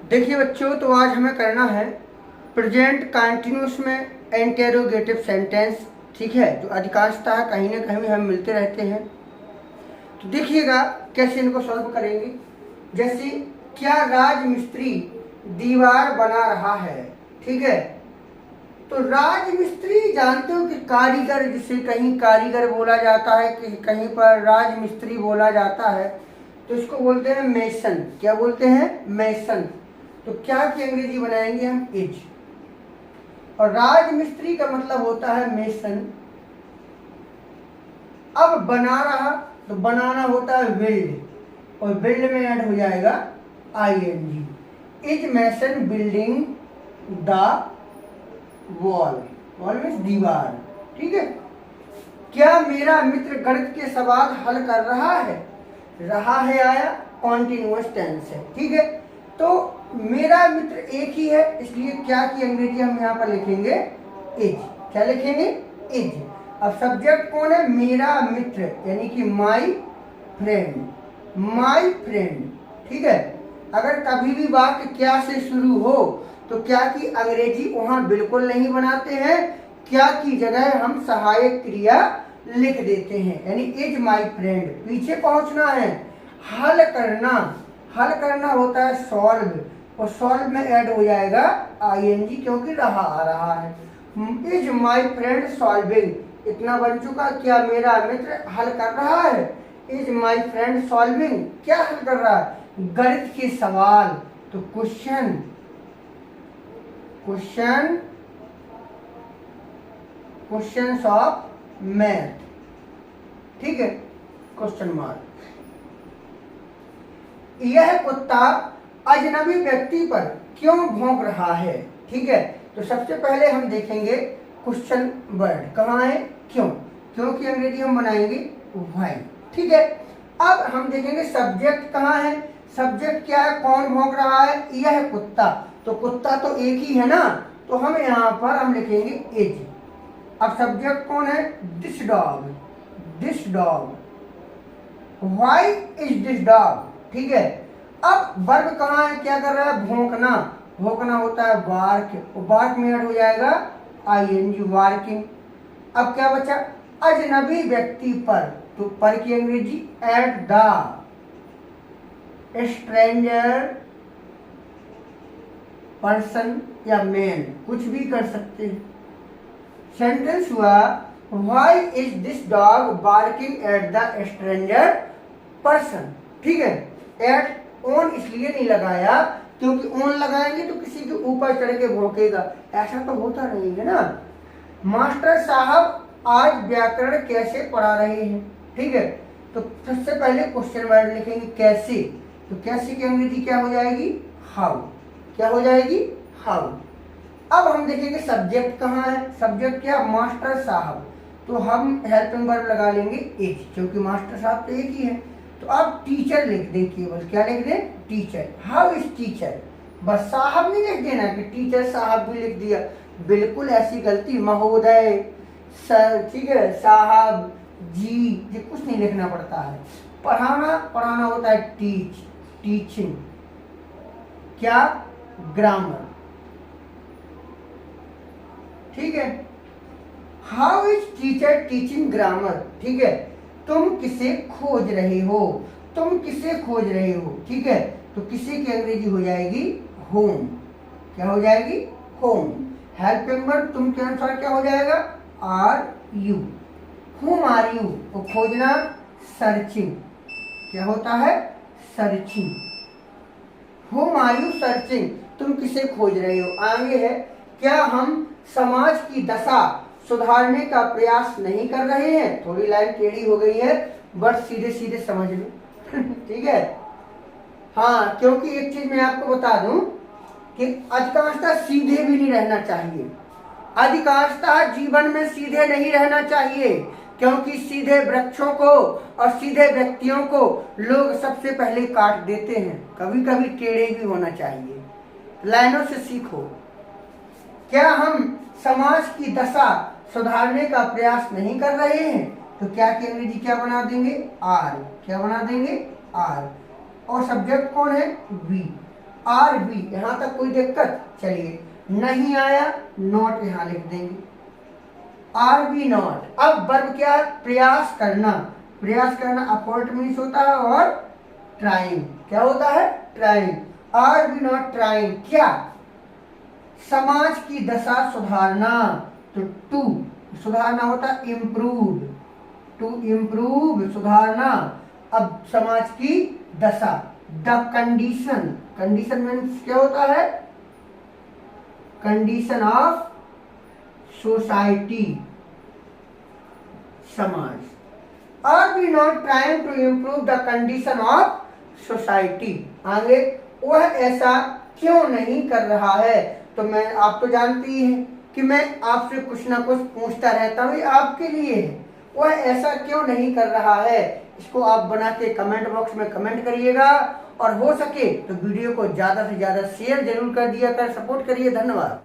देखिए बच्चों, तो आज हमें करना है प्रेजेंट कंटिन्यूस में इंटेरोगेटिव सेंटेंस। ठीक है, जो अधिकांशतः कहीं ना कहीं हम मिलते रहते हैं। तो देखिएगा कैसे इनको सॉल्व करेंगे। जैसे, क्या राजमिस्त्री दीवार बना रहा है? ठीक है, तो राजमिस्त्री जानते हो कि कारीगर, जिसे कहीं कारीगर बोला जाता है, कि कहीं पर राजमिस्त्री बोला जाता है, तो इसको बोलते हैं मेसन। क्या बोलते हैं? मेसन। तो क्या की अंग्रेजी बनाएंगे हम? इज। और राजमिस्त्री का मतलब होता है मेसन। अब बना रहा, तो बनाना होता है बिल्ड, और बिल्ड में ऐड हो जाएगा ING. Is mason building the wall? Wall means दीवार। ठीक है। क्या मेरा मित्र गणित के सवाल हल कर रहा है? रहा है आया, कॉन्टिन्यूअस टेंस है। ठीक है, तो मेरा मित्र एक ही है, इसलिए क्या की अंग्रेजी हम यहाँ पर लिखेंगे? इज। क्या लिखेंगे? इज। अब सब्जेक्ट कौन है? मेरा मित्र, यानी कि माई फ्रेंड। My friend. ठीक है, अगर कभी भी वाक्य क्या से शुरू हो तो क्या की अंग्रेजी वहां बिल्कुल नहीं बनाते हैं। क्या की जगह हम सहायक क्रिया लिख देते हैं, यानी इज माई फ्रेंड। पीछे पहुंचना है, हल करना। हल करना होता है सॉल्व, और सॉल्व में ऐड हो जाएगा आईएनजी, क्योंकि रहा आ रहा है। Is my friend solving? इतना बन चुका। क्या मेरा मित्र हल कर रहा है? Is my friend solving? क्या हल कर रहा है? गणित के सवाल। तो question, question, questions of math. ठीक है, क्वेश्चन मार्क। यह कुत्ता अजनबी व्यक्ति पर क्यों भौंक रहा है? ठीक है, तो सबसे पहले हम देखेंगे क्वेश्चन वर्ड कहाँ है? क्यों। क्यों की अंग्रेजी हम बनाएंगे व्हाई। ठीक है, अब हम देखेंगे सब्जेक्ट कहाँ है। सब्जेक्ट क्या है? कौन भौंक रहा है? यह कुत्ता। तो कुत्ता तो एक ही है ना, तो हम यहाँ पर हम लिखेंगे इज। अब सब्जेक्ट कौन है? This dog. This dog. Why is this dog? ठीक है, अब वर्ब कहाँ है? क्या कर रहा है? भौंकना। भौंकना होता है बार्क, और बार्क में ऐड हो जाएगा आईएनजी, वार्किंग। अब क्या बचा? अजनबी व्यक्ति पर, तो पर की अंग्रेजी एट द स्ट्रेंजर पर्सन या मैन, कुछ भी कर सकते हैं। सेंटेंस हुआ why is this dog barking at the stranger person. ठीक है, एट ऑन इसलिए नहीं लगाया क्योंकि ऑन लगाएंगे तो किसी के ऊपर चढ़ के भौंकेगा, ऐसा तो होता नहीं है ना। मास्टर साहब आज व्याकरण कैसे पढ़ा रहे हैं? ठीक है, तो सबसे पहले क्वेश्चन वर्ड लिखेंगे कैसे। तो कैसे की अंग्रेजी क्या हो जाएगी? हाउ। क्या हो जाएगी? हाउ। अब हम देखेंगे सब्जेक्ट कहाँ है। सब्जेक्ट क्या? मास्टर साहब। तो हम हेल्पिंग वर्ब लगा लेंगे इज, क्योंकि मास्टर साहब तो एक ही है। तो अब टीचर लिख दें, केवल क्या लिख दें? टीचर। How is teacher? बस साहब नहीं लिख देना कि टीचर साहब भी लिख दिया, बिल्कुल ऐसी गलती। महोदय, सर, ठीक है, साहब, जी, ये कुछ नहीं लिखना पड़ता है। पढ़ाना, पढ़ाना होता है टीच, टीचिंग। क्या? ग्रामर। ठीक है, how is teacher teaching grammar? ठीक है, तुम किसे खोज रहे हो? तुम किसे खोज रहे हो? ठीक है, तो किसे की अंग्रेजी हो जाएगी? होम। क्या हो जाएगी? होम। हेल्पिंग वर्ब तुम के अनुसार क्या हो जाएगा? Are you. Whom are you को खोजना, सर्चिंग। क्या होता है? सर्चिंग। हुम आर यू सर्चिंग? तुम किसे खोज रहे हो? आगे है, क्या हम समाज की दशा सुधारने का प्रयास नहीं कर रहे हैं? थोड़ी लाइन टेढ़ी हो गई है, बट सीधे सीधे समझ लो। ठीक है, हाँ, क्योंकि एक चीज मैं आपको बता दूं कि अधिकांशतः सीधे भी नहीं रहना चाहिए। अधिकांशतः जीवन में सीधे नहीं रहना चाहिए, क्योंकि सीधे वृक्षों को और सीधे व्यक्तियों को लोग सबसे पहले काट देते हैं। कभी कभी टेढ़े भी होना चाहिए। लाइनों से सीखो। क्या हम समाज की दशा सुधारने का प्रयास नहीं कर रहे हैं? तो क्या की अंग्रेजी क्या बना देंगे? आर। क्या बना देंगे? आर। और सब्जेक्ट कौन है? वी। आर बी, यहां तक कोई दिक्कत? चलिए, नहीं आया, नॉट यहां लिख देंगे, आर बी नॉट। अब वर्ब क्या है? प्रयास करना। प्रयास करना अफोर्ट मीन्स होता है, और ट्राइंग क्या होता है? Trying. Are be not trying क्या? समाज की दशा सुधारना। तो टू सुधारना होता है इम्प्रूव, टू इम्प्रूव सुधारना। अब समाज की दशा, द कंडीशन, कंडीशन मीन्स क्या होता है? कंडीशन ऑफ सोसाइटी, समाज। Are we not trying to improve the condition of society, आगे वह ऐसा क्यों नहीं कर रहा है? तो मैं, आप तो जानती हैं कि मैं आपसे कुछ ना कुछ पूछता रहता हूँ, आपके लिए है। वह ऐसा क्यों नहीं कर रहा है, इसको आप बना के कमेंट बॉक्स में कमेंट करिएगा, और हो सके तो वीडियो को ज्यादा से ज्यादा शेयर जरूर कर दिया कर, सपोर्ट करिए। धन्यवाद।